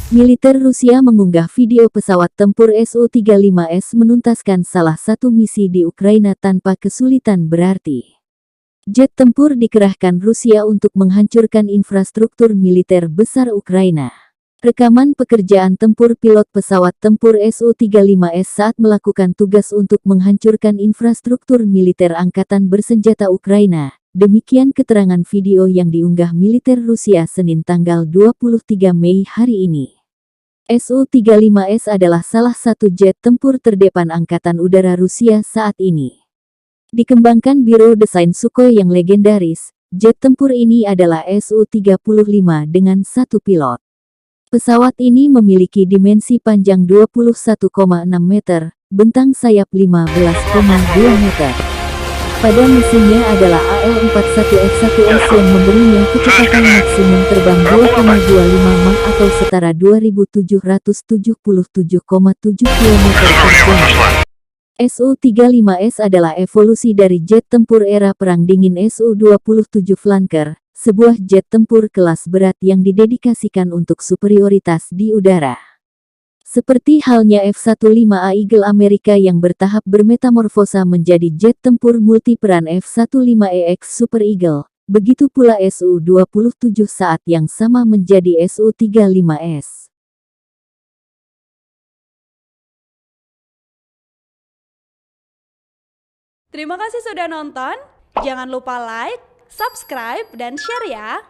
Militer Rusia mengunggah video pesawat tempur Su-35S menuntaskan salah satu misi di Ukraina tanpa kesulitan berarti. Jet tempur dikerahkan Rusia untuk menghancurkan infrastruktur militer besar Ukraina. Rekaman pekerjaan tempur pilot pesawat tempur Su-35S saat melakukan tugas untuk menghancurkan infrastruktur militer angkatan bersenjata Ukraina. Demikian keterangan video yang diunggah militer Rusia Senin tanggal 23 Mei hari ini. Su-35S adalah salah satu jet tempur terdepan Angkatan Udara Rusia saat ini. Dikembangkan Biro Desain Sukhoi yang legendaris, jet tempur ini adalah Su-35 dengan satu pilot. Pesawat ini memiliki dimensi panjang 21,6 meter, bentang sayap 15,2 meter. Pada mesinnya adalah AL-41F1S yang memberinya kecepatan maksimum terbang 2,25 Mach atau setara 2.777,7 km per jam. Su-35S adalah evolusi dari jet tempur era Perang Dingin Su-27 Flanker, sebuah jet tempur kelas berat yang didedikasikan untuk superioritas di udara. Seperti halnya F-15A Eagle Amerika yang bertahap bermetamorfosa menjadi jet tempur multiperan F-15EX Super Eagle, begitu pula Su-27 saat yang sama menjadi Su-35S. Terima kasih sudah nonton, jangan lupa like, subscribe, dan share ya!